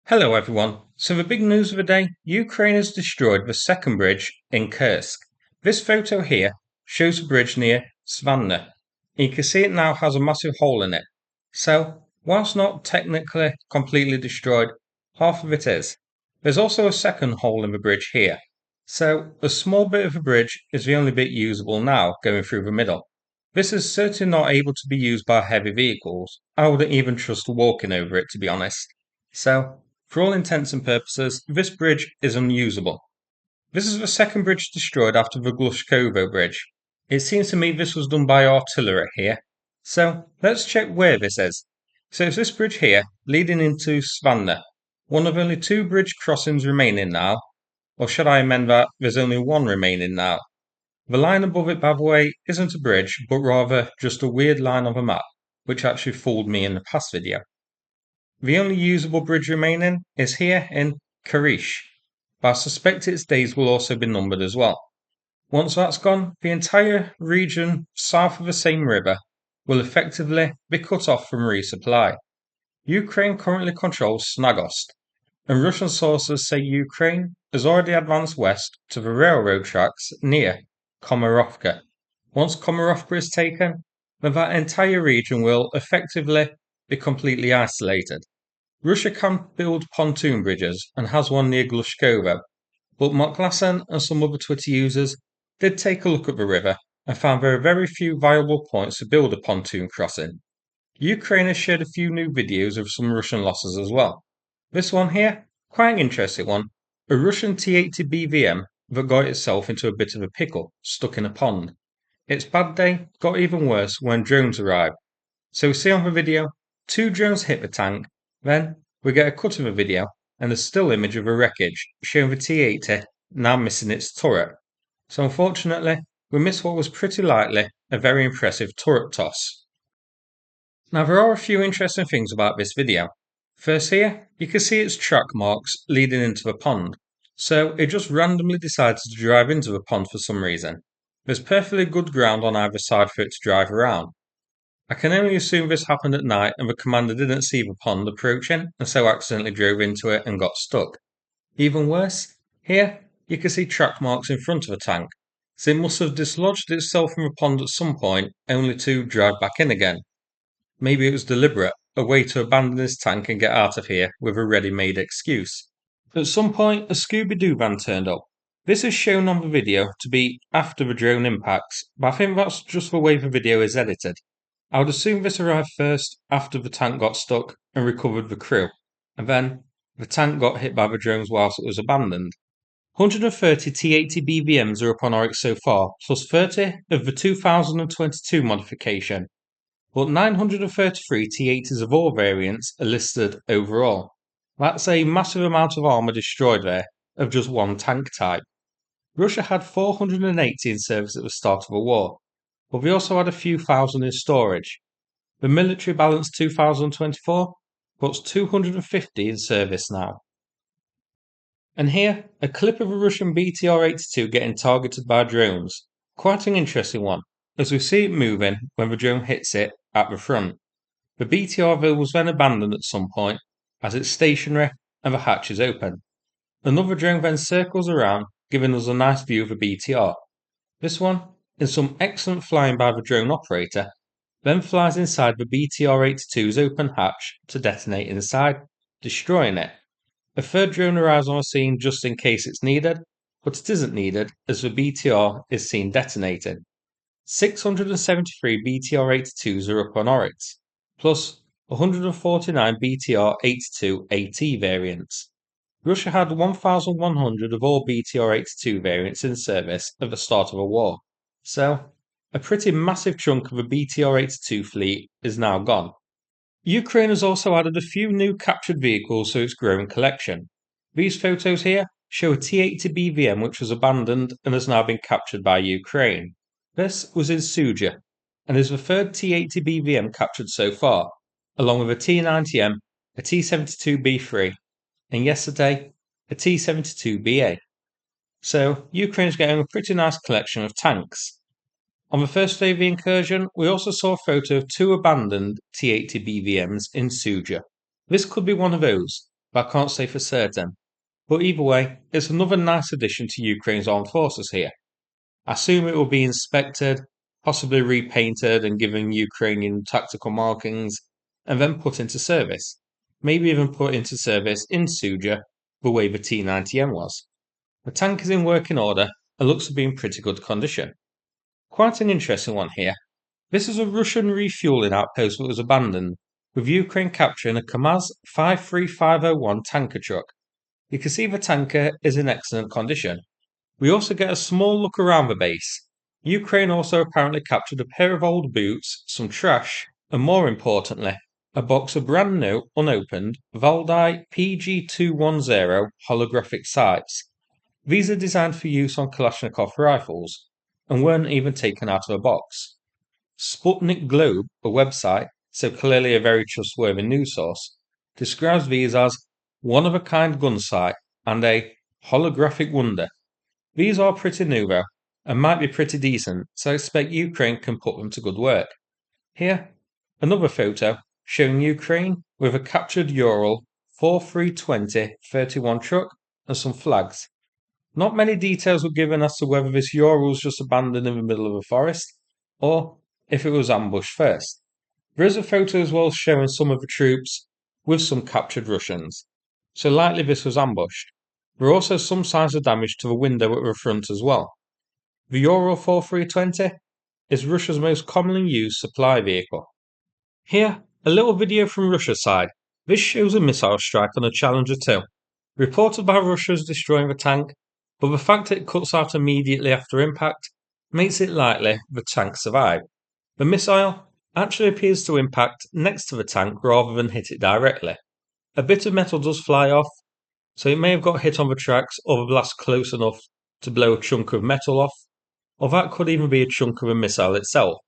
Hello everyone. So the big news of the day, Ukraine has destroyed the second bridge in Kursk. This photo here shows the bridge near Zvannoe. You can see it now has a massive hole in it. So, whilst not technically completely destroyed, half of it is. There's also a second hole in the bridge here. So, a small bit of the bridge is the only bit usable now going through the middle. This is certainly not able to be used by heavy vehicles. I wouldn't even trust walking over it to be honest. So, for all intents and purposes, this bridge is unusable. This is the second bridge destroyed after the Glushkovo Bridge. It seems to me this was done by artillery here. So let's check where this is. So it's this bridge here, leading into Zvannoe. One of only two bridge crossings remaining now. Or should I amend that, there's only one remaining now. The line above it, by the way, isn't a bridge, but rather just a weird line on a map, which actually fooled me in the past video. The only usable bridge remaining is here in Kursk, but I suspect its days will also be numbered as well. Once that's gone, the entire region south of the Seym River will effectively be cut off from resupply. Ukraine currently controls Snagost, and Russian sources say Ukraine has already advanced west to the railroad tracks near Komarovka. Once Komarovka is taken, then that entire region will effectively be completely isolated. Russia can build pontoon bridges and has one near Glushkovo, but Mark Lassen and some other Twitter users did take a look at the river and found there are very few viable points to build a pontoon crossing. Ukraine has shared a few new videos of some Russian losses as well. This one here, quite an interesting one, a Russian T-80 BVM that got itself into a bit of a pickle, stuck in a pond. Its bad day got even worse when drones arrived. So we see on the video, two drones hit the tank, then we get a cut of a video and a still image of a wreckage showing the T-80 now missing its turret. So unfortunately, we missed what was pretty likely a very impressive turret toss. Now there are a few interesting things about this video. First here, you can see its track marks leading into the pond. So it just randomly decided to drive into the pond for some reason. There's perfectly good ground on either side for it to drive around. I can only assume this happened at night and the commander didn't see the pond approaching and so accidentally drove into it and got stuck. Even worse, here you can see track marks in front of the tank, so it must have dislodged itself from the pond at some point only to drive back in again. Maybe it was deliberate, a way to abandon this tank and get out of here with a ready-made excuse. At some point, a Scooby-Doo van turned up. This is shown on the video to be after the drone impacts, but I think that's just the way the video is edited. I would assume this arrived first after the tank got stuck and recovered the crew, and then the tank got hit by the drones whilst it was abandoned. 130 T-80 BVMs are up on Oryx so far, plus 30 of the 2022 modification, but 933 T-80s of all variants are listed overall. That's a massive amount of armour destroyed there, of just one tank type. Russia had 480 in service at the start of the war, but we also had a few thousand in storage. The military balance 2024 puts 250 in service now. And here, a clip of a Russian BTR-82 getting targeted by drones. Quite an interesting one, as we see it moving when the drone hits it at the front. The BTR was then abandoned at some point, as it's stationary and the hatch is open. Another drone then circles around, giving us a nice view of the BTR. This one, in some excellent flying by the drone operator, then flies inside the BTR-82's open hatch to detonate inside, destroying it. A third drone arrives on the scene just in case it's needed, but it isn't needed as the BTR is seen detonating. 673 BTR-82s are up on Oryx, plus 149 BTR-82 AT variants. Russia had 1,100 of all BTR-82 variants in service at the start of the war, so a pretty massive chunk of the BTR-82 fleet is now gone. Ukraine has also added a few new captured vehicles to its growing collection. These photos here show a T-80 BVM which was abandoned and has now been captured by Ukraine. This was in Suja, and is the third T-80 BVM captured so far, along with a T-90M, a T-72B3, and yesterday, a T-72BA. So, Ukraine's getting a pretty nice collection of tanks. On the first day of the incursion, we also saw a photo of two abandoned T-80 BVMs in Suja. This could be one of those, but I can't say for certain. But either way, it's another nice addition to Ukraine's armed forces here. I assume it will be inspected, possibly repainted and given Ukrainian tactical markings, and then put into service. Maybe even put into service in Suja, the way the T-80M was. The tank is in working order and looks to be in pretty good condition. Quite an interesting one here. This is a Russian refueling outpost that was abandoned, with Ukraine capturing a KAMAZ 53501 tanker truck. You can see the tanker is in excellent condition. We also get a small look around the base. Ukraine also apparently captured a pair of old boots, some trash, and more importantly, a box of brand new, unopened, Valdai PG210 holographic sights. These are designed for use on Kalashnikov rifles, and weren't even taken out of a box. Sputnik Globe, a website, so clearly a very trustworthy news source, describes these as one-of-a-kind gun sight and a holographic wonder. These are pretty new though, and might be pretty decent, so I expect Ukraine can put them to good work. Here, another photo showing Ukraine with a captured Ural 4320-31 truck and some flags. Not many details were given as to whether this Ural was just abandoned in the middle of a forest, or if it was ambushed first. There is a photo as well showing some of the troops with some captured Russians, so likely this was ambushed. There are also some signs of damage to the window at the front as well. The Ural 4320 is Russia's most commonly used supply vehicle. Here, a little video from Russia's side. This shows a missile strike on a Challenger 2, reported by Russia as destroying the tank, but the fact that it cuts out immediately after impact makes it likely the tank survived. The missile actually appears to impact next to the tank rather than hit it directly. A bit of metal does fly off, so it may have got hit on the tracks or the blast close enough to blow a chunk of metal off, or that could even be a chunk of a missile itself,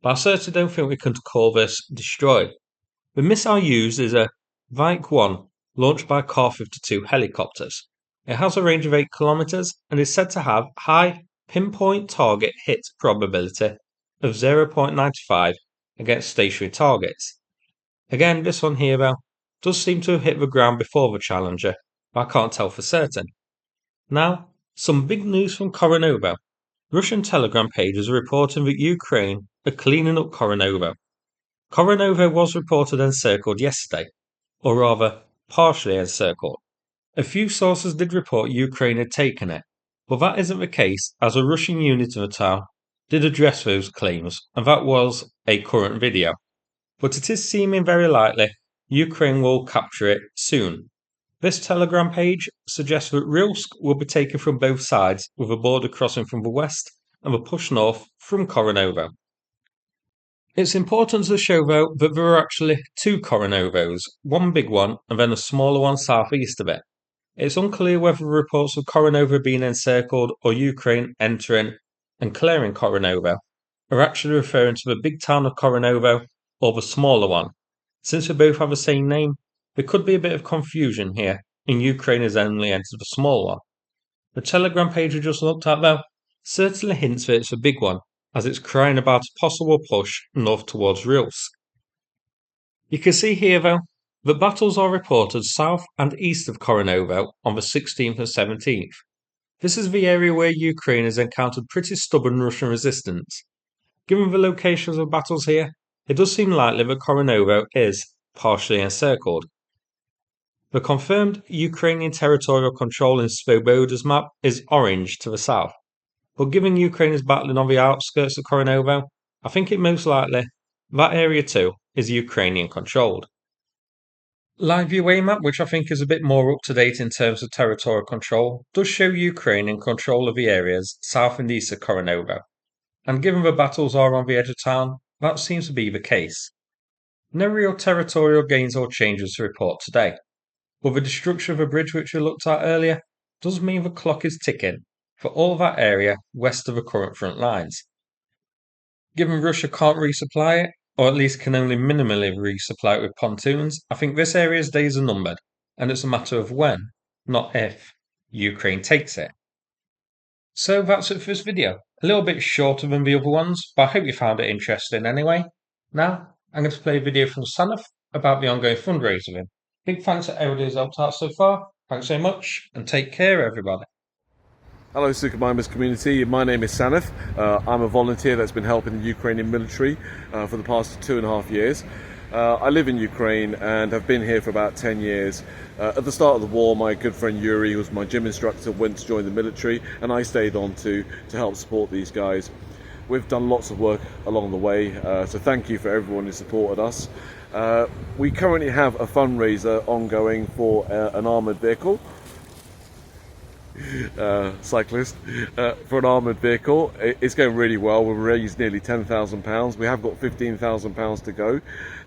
but I certainly don't think we can call this destroyed. The missile used is a Vik-1 launched by Kar-52 helicopters. It has a range of 8 kilometers and is said to have high pinpoint target hit probability of 0.95 against stationary targets. Again, this one here though does seem to have hit the ground before the Challenger, but I can't tell for certain. Now, some big news from Korenovo. Russian Telegram pages are reporting that Ukraine are cleaning up Korenovo. Korenovo was reported encircled yesterday, or rather, partially encircled. A few sources did report Ukraine had taken it, but that isn't the case as a Russian unit of the town did address those claims, and that was a current video. But it is seeming very likely Ukraine will capture it soon. This Telegram page suggests that Rilsk will be taken from both sides, with a border crossing from the west and the push north from Korenovo. It's important to show though that there are actually 2 Korenovos, one big one and then a smaller one southeast of it. It's unclear whether the reports of Korenovo being encircled or Ukraine entering and clearing Korenovo are actually referring to the big town of Korenovo or the smaller one. Since they both have the same name, there could be a bit of confusion here, and Ukraine has only entered the small one. The Telegram page we just looked at though certainly hints that it's a big one, as it's crying about a possible push north towards Rilsk. You can see here though that battles are reported south and east of Korenovo on the 16th and 17th. This is the area where Ukraine has encountered pretty stubborn Russian resistance. Given the locations of battles here, it does seem likely that Korenovo is partially encircled. The confirmed Ukrainian territorial control in Svoboda's map is orange to the south, but given Ukraine is battling on the outskirts of Korenovo, I think it most likely that area too is Ukrainian controlled. Live UA map, which I think is a bit more up to date in terms of territorial control, does show Ukraine in control of the areas south and east of Korenovo, and given the battles are on the edge of town, that seems to be the case. No real territorial gains or changes to report today, but the destruction of a bridge which we looked at earlier does mean the clock is ticking for all that area west of the current front lines. Given Russia can't resupply it, or at least can only minimally resupply it with pontoons, I think this area's days are numbered, and it's a matter of when, not if, Ukraine takes it. So that's it for this video. A little bit shorter than the other ones, but I hope you found it interesting anyway. Now, I'm going to play a video from Sanath about the ongoing fundraising. Big thanks to everybody who's helped out so far. Thanks so much, and take care, everybody. Hello, Sukhomimers community. My name is Sanath. I'm a volunteer that's been helping the Ukrainian military for the past 2.5 years. I live in Ukraine and have been here for about 10 years. At the start of the war, my good friend Yuri, who was my gym instructor, went to join the military, and I stayed on to help support these guys. We've done lots of work along the way, so thank you for everyone who supported us. We currently have a fundraiser ongoing for an armoured vehicle. Cyclist for an armoured vehicle. It's going really well. We've raised nearly £10,000. We have got £15,000 to go.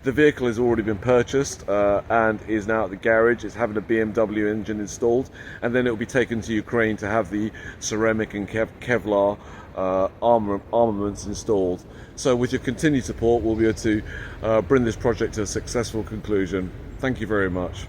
The vehicle has already been purchased and is now at the garage. It's having a BMW engine installed, and then it will be taken to Ukraine to have the ceramic and Kevlar armaments installed. So with your continued support, we'll be able to bring this project to a successful conclusion. Thank you very much.